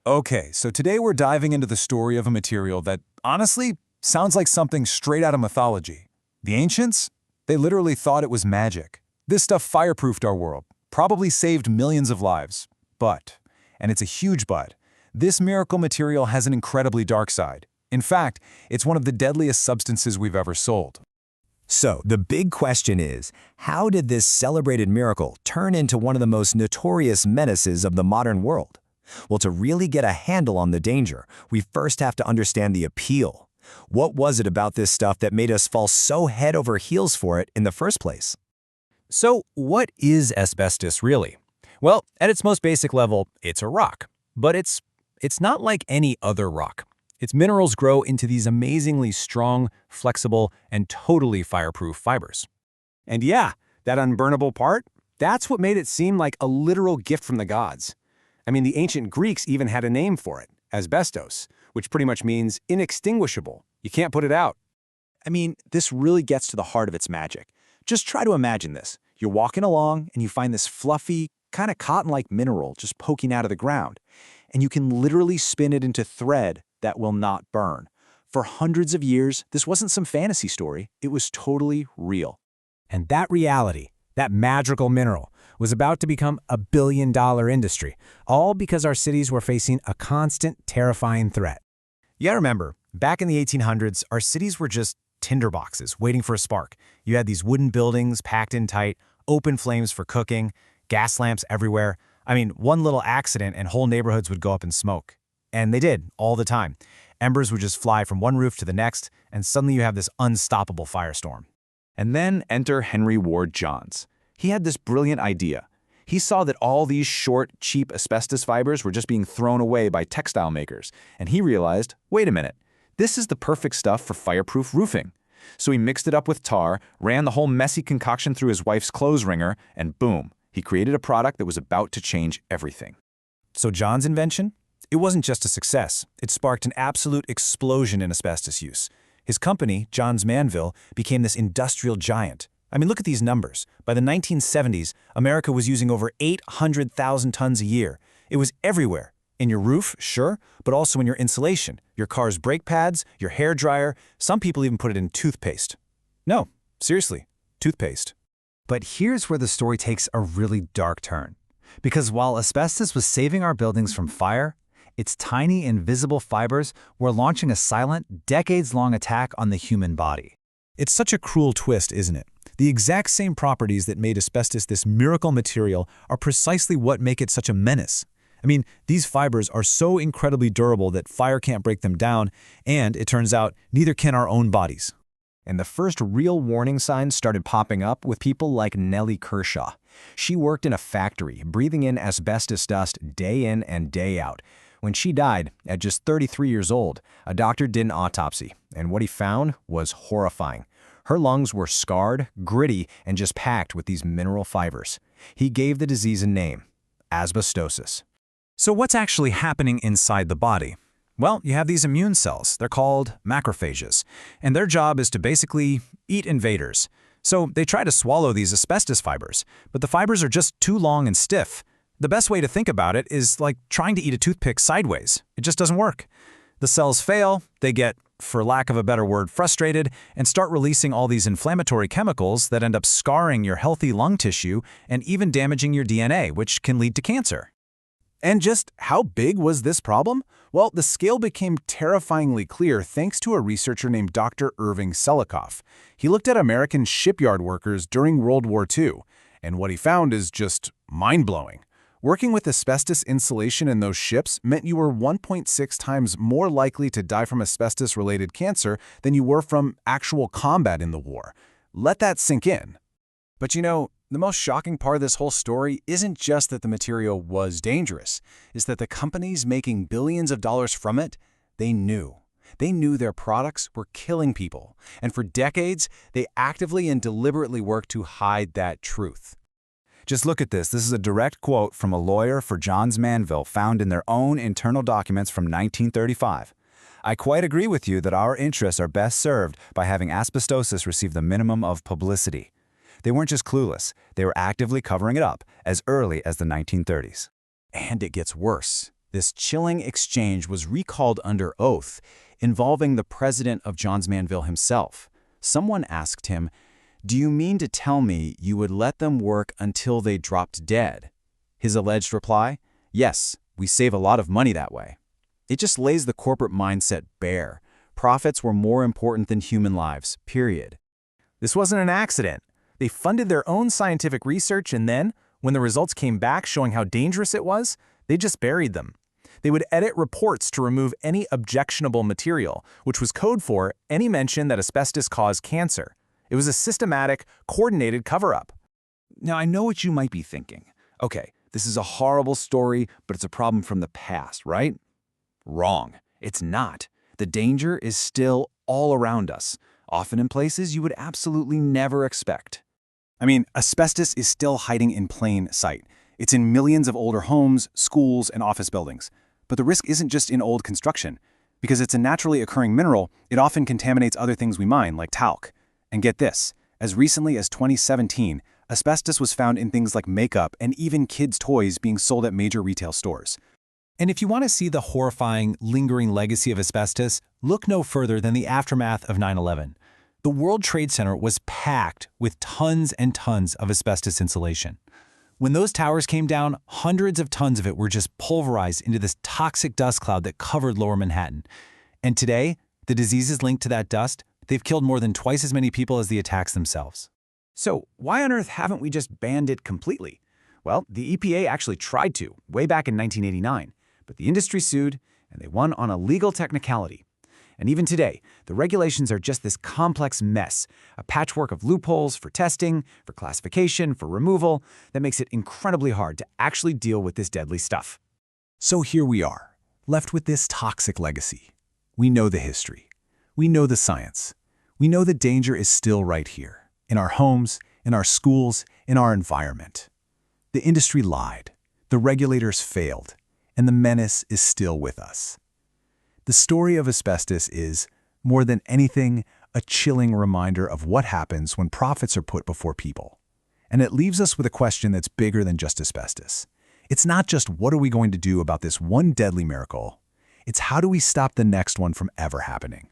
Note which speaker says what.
Speaker 1: Okay, so today we're diving into the story of a material that, honestly, sounds like something straight out of mythology. The ancients? They literally thought it was magic. This stuff fireproofed our world, probably saved millions of lives. But, and it's a huge but, this miracle material has an incredibly dark side. In fact, it's one of the deadliest substances we've ever sold.
Speaker 2: So, the big question is, how did this celebrated miracle turn into one of the most notorious menaces of the modern world? Well, to really get a handle on the danger, we first have to understand the appeal. What was it about this stuff that made us fall so head over heels for it in the first place?
Speaker 3: So, what is asbestos really? Well, at its most basic level, it's a rock. But it's not like any other rock. Its minerals grow into these amazingly strong, flexible, and totally fireproof fibers.
Speaker 4: And yeah, that unburnable part, that's what made it seem like a literal gift from the gods. I mean, the ancient Greeks even had a name for it, asbestos, which pretty much means inextinguishable. You can't put it out.
Speaker 5: I mean, this really gets to the heart of its magic. Just try to imagine this. You're walking along and you find this fluffy, kind of cotton-like mineral just poking out of the ground, and you can literally spin it into thread that will not burn. For hundreds of years, this wasn't some fantasy story. It was totally real.
Speaker 6: And that reality, that magical mineral, was about to become a billion-dollar industry, all because our cities were facing a constant, terrifying threat.
Speaker 3: You gotta remember, back in the 1800s, our cities were just tinderboxes waiting for a spark. You had these wooden buildings packed in tight, open flames for cooking, gas lamps everywhere. I mean, one little accident and whole neighborhoods would go up in smoke. And they did, all the time. Embers would just fly from one roof to the next, and suddenly you have this unstoppable firestorm.
Speaker 5: And then enter Henry Ward Johns. He had this brilliant idea. He saw that all these short, cheap asbestos fibers were just being thrown away by textile makers, and he realized, wait a minute, this is the perfect stuff for fireproof roofing. So he mixed it up with tar, ran the whole messy concoction through his wife's clothes wringer, and boom, he created a product that was about to change everything.
Speaker 1: So John's invention? It wasn't just a success. It sparked an absolute explosion in asbestos use. His company, Johns Manville, became this industrial giant. I mean, look at these numbers. By the 1970s, America was using over 800,000 tons a year. It was everywhere. In your roof, sure, but also in your insulation, your car's brake pads, your hair dryer. Some people even put it in toothpaste. No, seriously, toothpaste.
Speaker 7: But here's where the story takes a really dark turn. Because while asbestos was saving our buildings from fire, its tiny, invisible fibers were launching a silent, decades-long attack on the human body.
Speaker 1: It's such a cruel twist, isn't it? The exact same properties that made asbestos this miracle material are precisely what make it such a menace. I mean, these fibers are so incredibly durable that fire can't break them down, and it turns out, neither can our own bodies.
Speaker 2: And the first real warning signs started popping up with people like Nellie Kershaw. She worked in a factory, breathing in asbestos dust day in and day out. When she died, at just 33 years old, a doctor did an autopsy, and what he found was horrifying. Her lungs were scarred, gritty, and just packed with these mineral fibers. He gave the disease a name, asbestosis.
Speaker 1: So what's actually happening inside the body? Well, you have these immune cells. They're called macrophages, and their job is to basically eat invaders. So they try to swallow these asbestos fibers, but the fibers are just too long and stiff. The best way to think about it is like trying to eat a toothpick sideways. It just doesn't work. The cells fail, they get, for lack of a better word, frustrated, and start releasing all these inflammatory chemicals that end up scarring your healthy lung tissue and even damaging your DNA, which can lead to cancer.
Speaker 4: And just how big was this problem? Well, the scale became terrifyingly clear thanks to a researcher named Dr. Irving Selikoff. He looked at American shipyard workers during World War II, and what he found is just mind-blowing. Working with asbestos insulation in those ships meant you were 1.6 times more likely to die from asbestos-related cancer than you were from actual combat in the war. Let that sink in.
Speaker 5: But you know, the most shocking part of this whole story isn't just that the material was dangerous, it's that the companies making billions of dollars from it, they knew. They knew their products were killing people, and for decades, they actively and deliberately worked to hide that truth.
Speaker 7: Just look at this. This is a direct quote from a lawyer for Johns Manville found in their own internal documents from 1935. I quite agree with you that our interests are best served by having asbestosis receive the minimum of publicity. They weren't just clueless, they were actively covering it up as early as the 1930s.
Speaker 5: And it gets worse.
Speaker 2: This chilling exchange was recalled under oath, involving the president of Johns Manville himself. Someone asked him, "Do you mean to tell me you would let them work until they dropped dead?" His alleged reply, "Yes, we save a lot of money that way." It just lays the corporate mindset bare. Profits were more important than human lives, period.
Speaker 3: This wasn't an accident. They funded their own scientific research, and then, when the results came back showing how dangerous it was, they just buried them. They would edit reports to remove any objectionable material, which was code for any mention that asbestos caused cancer. It was a systematic, coordinated cover-up.
Speaker 5: Now, I know what you might be thinking. Okay, this is a horrible story, but it's a problem from the past, right? Wrong. It's not. The danger is still all around us, often in places you would absolutely never expect.
Speaker 2: I mean, asbestos is still hiding in plain sight. It's in millions of older homes, schools, and office buildings. But the risk isn't just in old construction. Because it's a naturally occurring mineral, it often contaminates other things we mine, like talc. And get this, as recently as 2017, asbestos was found in things like makeup and even kids' toys being sold at major retail stores.
Speaker 6: And if you want to see the horrifying, lingering legacy of asbestos, look no further than the aftermath of 9/11. The World Trade Center was packed with tons and tons of asbestos insulation. When those towers came down, hundreds of tons of it were just pulverized into this toxic dust cloud that covered lower Manhattan. And today, the diseases linked to that dust, they've killed more than twice as many people as the attacks themselves.
Speaker 2: So, why on earth haven't we just banned it completely? Well, the EPA actually tried to, way back in 1989, but the industry sued, and they won on a legal technicality. And even today, the regulations are just this complex mess, a patchwork of loopholes for testing, for classification, for removal, that makes it incredibly hard to actually deal with this deadly stuff.
Speaker 1: So here we are, left with this toxic legacy. We know the history. We know the science. We know the danger is still right here, in our homes, in our schools, in our environment. The industry lied, the regulators failed, and the menace is still with us. The story of asbestos is, more than anything, a chilling reminder of what happens when profits are put before people. And it leaves us with a question that's bigger than just asbestos. It's not just what are we going to do about this one deadly miracle, it's how do we stop the next one from ever happening?